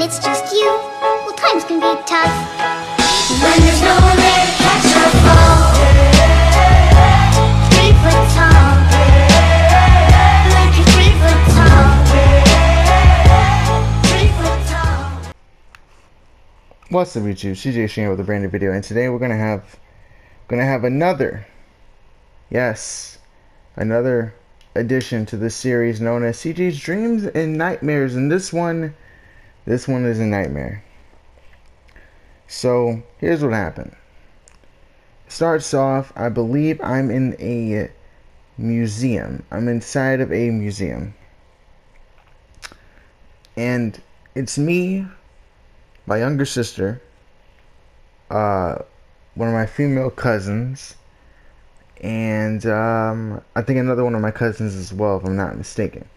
when it's just you, well, times can be tough. When there's no one there to catch or fall, 3 foot tall, like you're 3 foot tall, 3 foot tall. What's up, YouTube? CJ Shane with a brand new video, and today we're gonna have another, yes, another addition to this series known as CJ's Dreams and Nightmares, and this one is a nightmare. So here's what happened. Starts off, I believe I'm in a museum. I'm inside of a museum, and it's me, my younger sister, one of my female cousins, and I think another one of my cousins as well, if I'm not mistaken.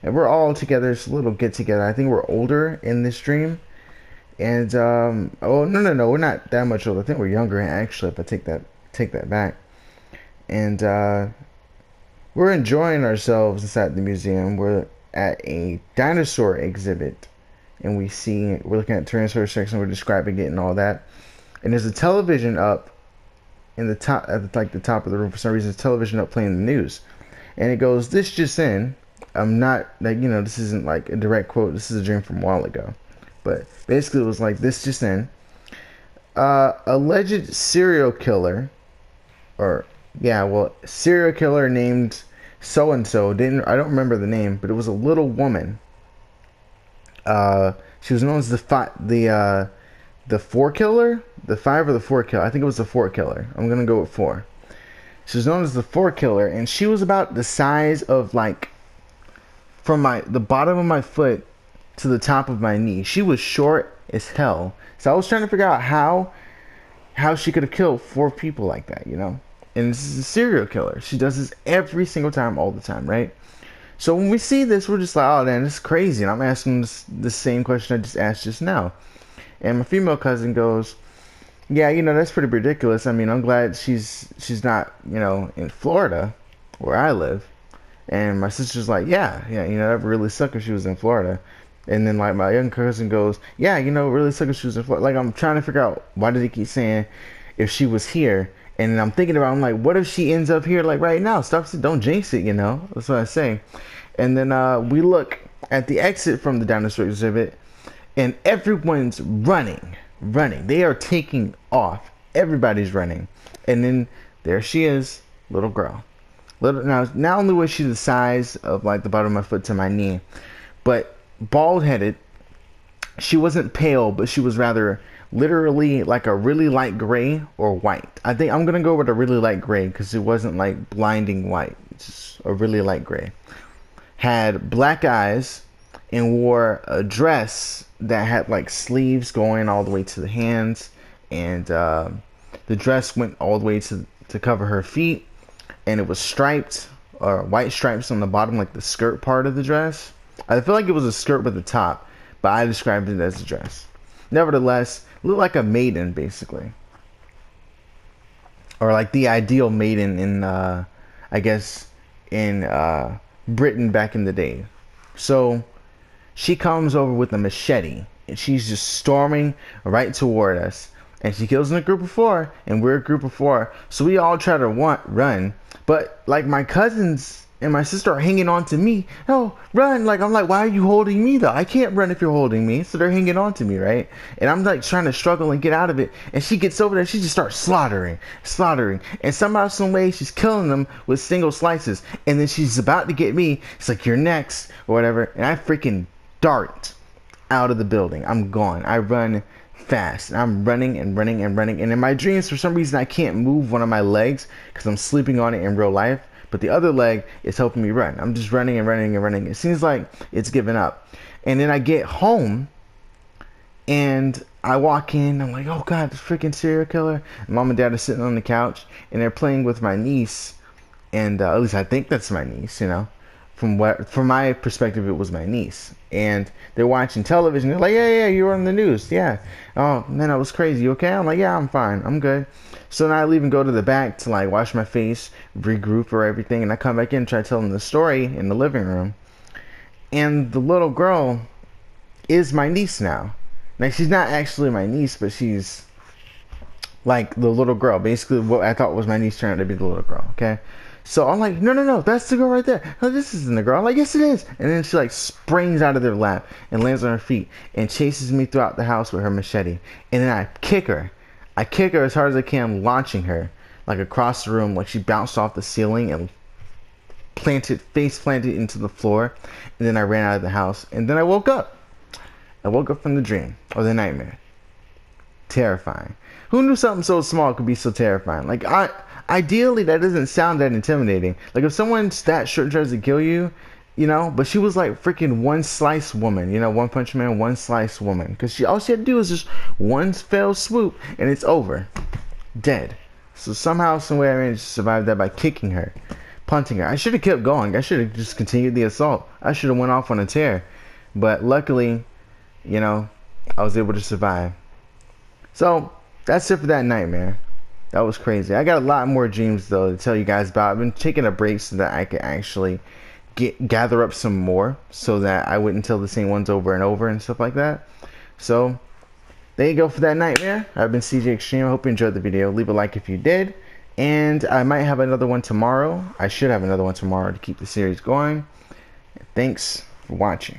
And we're all together. It's a little get together. I think we're older in this dream, and oh no, we're not that much older. I think we're younger actually, if I take that back. And we're enjoying ourselves inside the museum. We're at a dinosaur exhibit, and we're looking at Tyrannosaurus Rex, and we're describing it and all that. And there's a television up in the top, at like the top of the room. For some reason, there's television up playing the news, and it goes, "This just in." I'm not like, this isn't like a direct quote. This is a dream from a while ago, but basically it was like, "This just in: alleged serial killer, serial killer named so and so. I don't remember the name, but it was a little woman. She was known as the 4 killer, the 5 or the 4 killer. I think it was the 4 killer. I'm gonna go with 4. She was known as the 4 killer, and she was about the size of like from the bottom of my foot to the top of my knee. She was short as hell. So I was trying to figure out how she could have killed 4 people like that, And this is a serial killer. She does this every single time, all the time, right? So when we see this, we're just like, oh man, this is crazy. And I'm asking the same question I just asked just now. And my female cousin goes, "Yeah, that's pretty ridiculous. I mean, I'm glad she's not, in Florida, where I live." And my sister's like, yeah, that would really suck if she was in Florida. And then like my young cousin goes, "Yeah, it really suck if she was in Florida." Like, I'm trying to figure out, why did he keep saying if she was here? And then I'm thinking about, I'm like, what if she ends up here like right now? Don't jinx it, That's what I say. And then we look at the exit from the dinosaur exhibit, and everyone's running. They are taking off. Everybody's running. And then there she is, little girl. Now, not only was she the size of like the bottom of my foot to my knee, but bald-headed. She wasn't pale, but she was rather literally like a really light gray or white. I think I'm gonna go with a really light gray, because it wasn't like blinding white. It's just a really light gray. Had black eyes and wore a dress that had like sleeves going all the way to the hands, and the dress went all the way to cover her feet, and it was striped, or white stripes on the bottom, like the skirt part of the dress. I feel like it was a skirt with the top, but I described it as a dress. Nevertheless, it looked like a maiden, basically, or like the ideal maiden in I guess in Britain back in the day. So she comes over with a machete, and she's just storming right toward us. And she kills in a group of 4, and we're a group of 4. So we all try to run. But like my cousins and my sister are hanging on to me. "No, run." Like, I'm like, "Why are you holding me though? I can't run if you're holding me." So they're hanging on to me, right? And I'm like trying to struggle and get out of it. And she gets over there, she just starts slaughtering. And somehow, some way, she's killing them with single slices. And then she's about to get me. It's like, "You're next," or whatever. And I freaking dart out of the building. I'm gone. I run fast. I'm running. And in my dreams, for some reason, I can't move one of my legs because I'm sleeping on it in real life, but the other leg is helping me run. I'm just running. It seems like it's giving up. And then I get home, and I walk in. I'm like, "Oh God, this freaking serial killer!" And Mom and Dad are sitting on the couch, and they're playing with my niece, and at least I think that's my niece. From my perspective, it was my niece. And they're watching television. They're like, yeah, you were on the news. Yeah. "Oh man, that was crazy. You okay?" I'm like, "Yeah, I'm fine. I'm good." So then I leave and go to the back to like wash my face, regroup or everything. And I come back in and try to tell them the story in the living room. And the little girl is my niece now. Like, she's not actually my niece, but she's like the little girl. Basically, what I thought was my niece turned out to be the little girl. Okay, so I'm like, no, that's the girl right there. No, this isn't the girl. I'm like, yes, it is. And then she like springs out of their lap and lands on her feet and chases me throughout the house with her machete. And then I kick her. I kick her as hard as I can, launching her like across the room, like she bounced off the ceiling and face planted into the floor. And then I ran out of the house. And then I woke up. I woke up from the dream or the nightmare. Terrifying. Who knew something so small could be so terrifying? Like, ideally, that doesn't sound that intimidating. Like, if someone's that short tries to kill you, you know, but she was like freaking one slice woman, you know, One Punch Man, one slice woman. Because all she had to do was just one fell swoop and it's over. Dead. So somehow, some way I managed to survive that by kicking her, punting her. I should have kept going. I should have just continued the assault. I should have went off on a tear. But luckily, you know, I was able to survive. So, that's it for that nightmare. That was crazy. I got a lot more dreams, though, to tell you guys about. I've been taking a break so that I could actually gather up some more so that I wouldn't tell the same ones over and over and stuff like that. So, there you go for that nightmare. I've been CJ Extreme. I hope you enjoyed the video. Leave a like if you did. And I might have another one tomorrow. I should have another one tomorrow to keep the series going. Thanks for watching.